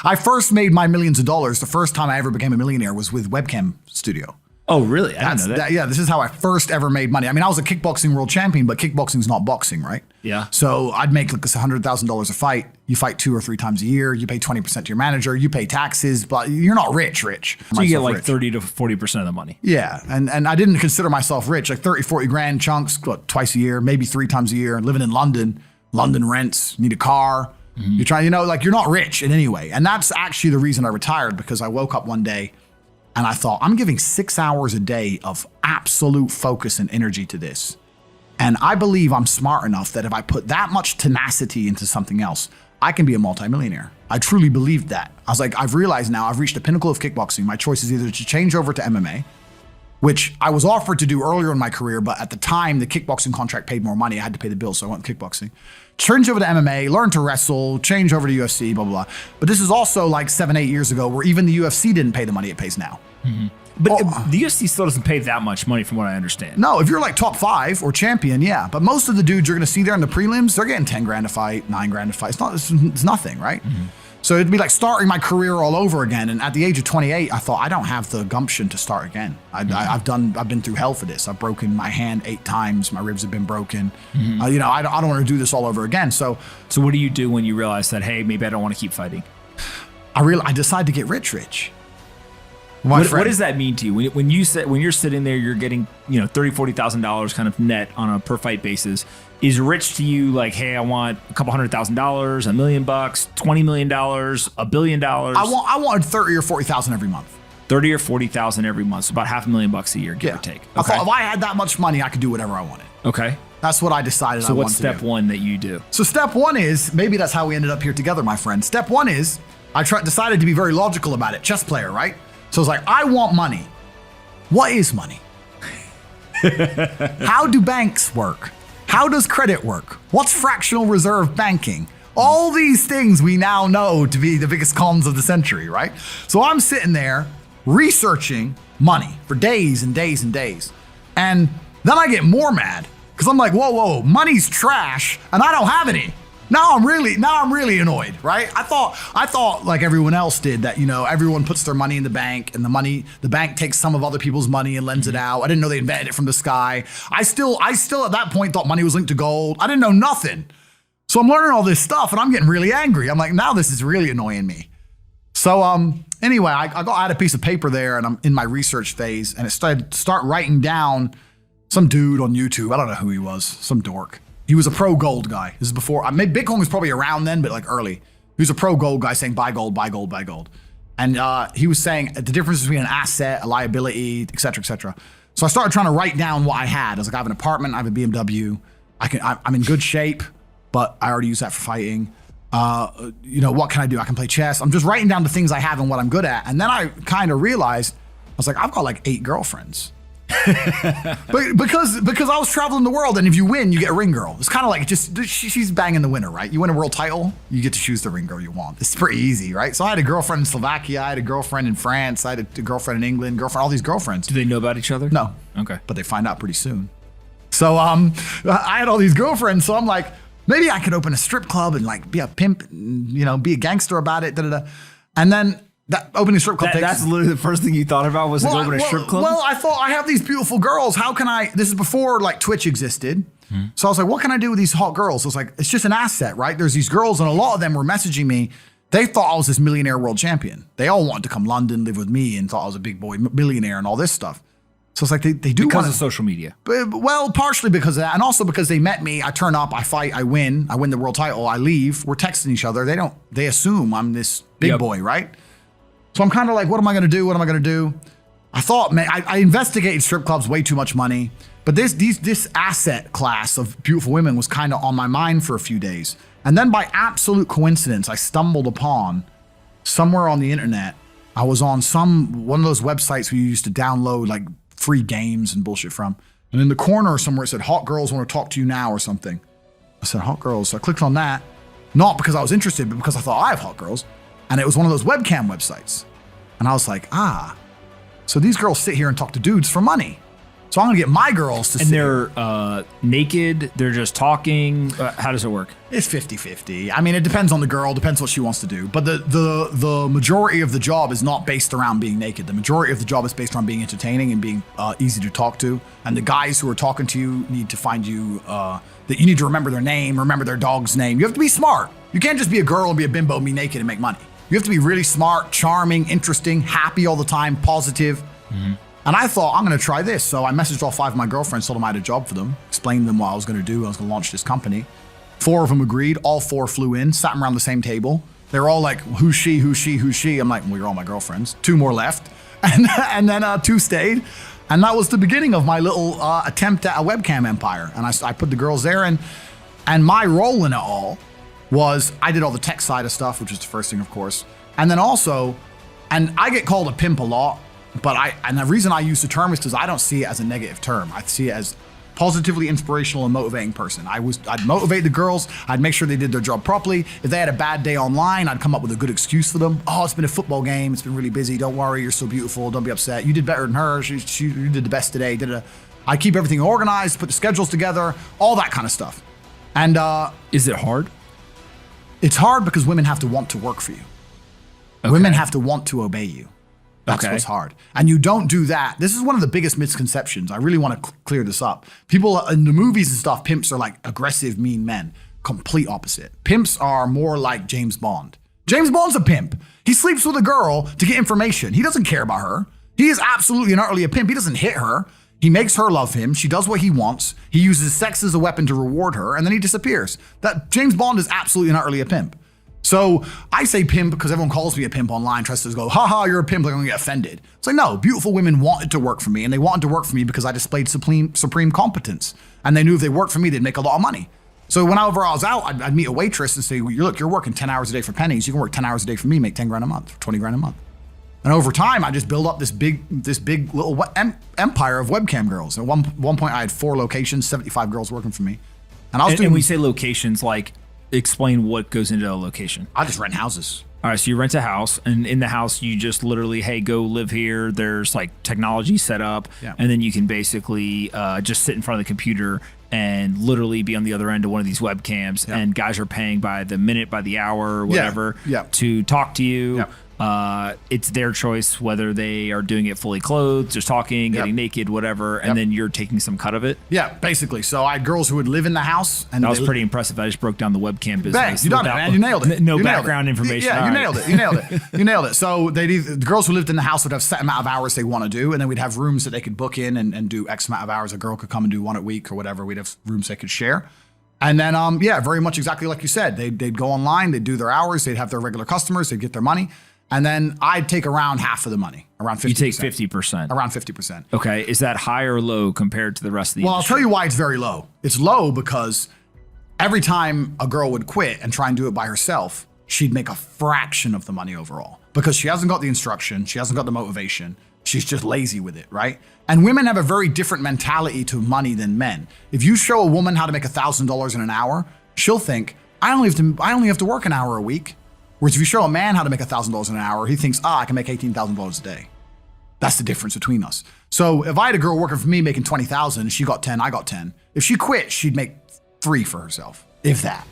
I first made my millions of dollars. The first time I ever became a millionaire was with Webcam Studio. Oh, really? I didn't know that. Yeah, this is how I first ever made money. I mean, I was a kickboxing world champion, but kickboxing's not boxing, right? Yeah. So I'd make like $100,000 a fight. You fight 2 or 3 times a year. You pay 20% to your manager. You pay taxes, but you're not rich. So you get like 30 to 40% of the money. Yeah, and I didn't consider myself rich. Like 30, 40 grand chunks, what, twice a year, maybe 3 times a year. Living in London, London rents, need a car. You're trying, like you're not rich in any way. And that's actually the reason I retired, because I woke up one day and I thought, I'm giving 6 hours a day of absolute focus and energy to this. And I believe I'm smart enough that if I put that much tenacity into something else, I can be a multimillionaire. I truly believed that. I was like, I've realized now I've reached the pinnacle of kickboxing. My choice is either to change over to MMA, which I was offered to do earlier in my career, but at the time the kickboxing contract paid more money. I had to pay the bill, so I went kickboxing. Change over to MMA, learn to wrestle, change over to UFC, blah, blah, blah. But this is also like 7, 8 years ago where even the UFC didn't pay the money it pays now. But the UFC still doesn't pay that much money from what I understand. No, if you're like top 5 or champion, yeah. But most of the dudes you're going to see there in the prelims, they're getting 10 grand a fight, 9 grand a fight. It's nothing, right? So it'd be like starting my career all over again. And at the age of 28, I thought, I don't have the gumption to start again. I've been through hell for this. I've broken my hand 8 times. My ribs have been broken. I don't want to do this all over again. So what do you do when you realize that, hey, maybe I don't want to keep fighting? I decided to get rich. What does that mean to you? When you're sitting there, you're getting, $30,000, $40,000 kind of net on a per fight basis. Is rich to you like, hey, I want a couple $100,000, $1 million, $20 million, $1 billion? I wanted 30 or 40,000 every month. 30 or 40,000 every month, so about $500,000 a year, give or take. I thought if I had that much money, I could do whatever I wanted. Okay. That's what I decided. So what's step 1 that you do? So step 1 is, maybe that's how we ended up here together, my friend. Step 1 is I decided to be very logical about it. Chess player, right? So it's like, I want money. What is money? How do banks work? How does credit work? What's fractional reserve banking? All these things we now know to be the biggest cons of the century, right? So I'm sitting there researching money for days and days and days. And then I get more mad because I'm like, whoa, money's trash and I don't have any. Now I'm really annoyed, right? I thought like everyone else did that, everyone puts their money in the bank and the bank takes some of other people's money and lends it out. I didn't know they invented it from the sky. I still at that point thought money was linked to gold. I didn't know nothing. So I'm learning all this stuff and I'm getting really angry. I'm like, now this is really annoying me. So anyway, I had a piece of paper there and I'm in my research phase and it start writing down some dude on YouTube. I don't know who he was, some dork. He was a pro gold guy. This is before, Bitcoin was probably around then, but like early. He was a pro gold guy saying buy gold, buy gold, buy gold. And he was saying the difference between an asset, a liability, et cetera, et cetera. So I started trying to write down what I had. I was like, I have an apartment, I have a BMW. I'm in good shape, but I already use that for fighting. What can I do? I can play chess. I'm just writing down the things I have and what I'm good at. And then I kind of realized, I was like, I've got like 8 girlfriends. But because I was traveling the world and if you win, you get a ring girl. It's kind of like she's banging the winner, right? You win a world title, you get to choose the ring girl you want. It's pretty easy, right? So I had a girlfriend in Slovakia, I had a girlfriend in France, I had a girlfriend in England, all these girlfriends. Do they know about each other? No. Okay. But they find out pretty soon. So I had all these girlfriends, so I'm like, maybe I could open a strip club and like be a pimp, be a gangster about it, And then that opening strip club that's literally the first thing you thought about was opening a strip club? Well, I thought I have these beautiful girls. How can this is before like Twitch existed. So I was like, what can I do with these hot girls? I was like, it's just an asset, right? There's these girls and a lot of them were messaging me. They thought I was this millionaire world champion. They all wanted to come London, live with me and thought I was a big boy millionaire and all this stuff. So it's like they do because of social media. Well, partially because of that, and also because they met me. I turn up, I fight, I win the world title, I leave. We're texting each other. They assume I'm this big boy, right? So I'm kind of like, what am I going to do? What am I going to do? I thought, man, I investigated strip clubs, way too much money. But this asset class of beautiful women was kind of on my mind for a few days. And then by absolute coincidence, I stumbled upon somewhere on the internet. I was on one of those websites where you used to download like free games and bullshit from. And in the corner somewhere it said, hot girls want to talk to you now or something. I said, hot girls. So I clicked on that, not because I was interested, but because I thought I have hot girls. And it was one of those webcam websites. And I was like, so these girls sit here and talk to dudes for money. So I'm going to get my girls to sit. And they're naked. They're just talking. How does it work? It's 50-50. I mean, it depends on the girl, depends what she wants to do. But the majority of the job is not based around being naked. The majority of the job is based around being entertaining and being easy to talk to. And the guys who are talking to you need to find you, that you need to remember their name, remember their dog's name. You have to be smart. You can't just be a girl and be a bimbo and be naked and make money. You have to be really smart, charming, interesting, happy all the time, positive. Mm-hmm. And I thought, I'm going to try this. So I messaged all 5 of my girlfriends, told them I had a job for them, explained to them what I was going to do. I was going to launch this company. 4 of them agreed. All 4 flew in, sat around the same table. They were all like, who's she, who's she, who's she? I'm like, well, you're all my girlfriends. 2 more left. And then 2 stayed. And that was the beginning of my little attempt at a webcam empire. And I put the girls there. And my role in it all was I did all the tech side of stuff, which is the first thing, of course. And then also, and I get called a pimp a lot. But the reason I use the term is because I don't see it as a negative term. I see it as positively inspirational and motivating person. I'd motivate the girls. I'd make sure they did their job properly. If they had a bad day online, I'd come up with a good excuse for them. Oh, it's been a football game. It's been really busy. Don't worry. You're so beautiful. Don't be upset. You did better than her. You did the best today. I keep everything organized, put the schedules together, all that kind of stuff. And is it hard? It's hard because women have to want to work for you. Okay. Women have to want to obey you. That's what's hard. And you don't do that. This is one of the biggest misconceptions. I really want to clear this up. People in the movies and stuff, pimps are like aggressive, mean men. Complete opposite. Pimps are more like James Bond. James Bond's a pimp. He sleeps with a girl to get information. He doesn't care about her. He is absolutely and utterly a pimp. He doesn't hit her. He makes her love him. She does what he wants. He uses sex as a weapon to reward her, and then he disappears. That James Bond is absolutely and utterly a pimp. So I say pimp because everyone calls me a pimp online, tries to go, haha, you're a pimp, like I'm gonna get offended. It's like, no, beautiful women wanted to work for me, and they wanted to work for me because I displayed supreme competence. And they knew if they worked for me, they'd make a lot of money. So whenever I was out, I'd meet a waitress and say, look, you're working 10 hours a day for pennies. You can work 10 hours a day for me, make 10 grand a month, 20 grand a month. And over time, I just built up this big little empire of webcam girls. At one point, I had 4 locations, 75 girls working for me. And I was doing. And we say locations, like, explain what goes into a location. I just rent houses. All right, so you rent a house, and in the house, you just literally, hey, go live here. There's like technology set up, and then you can basically just sit in front of the computer and literally be on the other end of one of these webcams, and guys are paying by the minute, by the hour, whatever, to talk to you. It's their choice whether they are doing it fully clothed, just talking, getting naked, whatever, and then you're taking some cut of it. Yeah, basically. So I had girls who would live in the house. And that was pretty impressive. I just broke down the webcam business. Bang, you done it, man. You nailed it. No background information. Yeah, you nailed it. You nailed it. You nailed it. So the girls who lived in the house would have set amount of hours they want to do, and then we'd have rooms that they could book in and do X amount of hours. A girl could come and do 1 a week or whatever. We'd have rooms they could share. And then, very much exactly like you said. They'd go online, they'd do their hours, they'd have their regular customers, they'd get their money. And then I'd take around half of the money, around 50%. You take 50%. Around 50%. Okay. Is that high or low compared to the rest of the industry? I'll tell you why it's very low. It's low because every time a girl would quit and try and do it by herself, she'd make a fraction of the money overall because she hasn't got the instruction, she hasn't got the motivation, she's just lazy with it, right? And women have a very different mentality to money than men. If you show a woman how to make $1,000 in an hour, she'll think, I only have to work an hour a week. Whereas if you show a man how to make $1,000 in an hour, he thinks, I can make $18,000 a day. That's the difference between us. So if I had a girl working for me making $20,000, she got 10, I got 10. If she quit, she'd make 3 for herself, if that.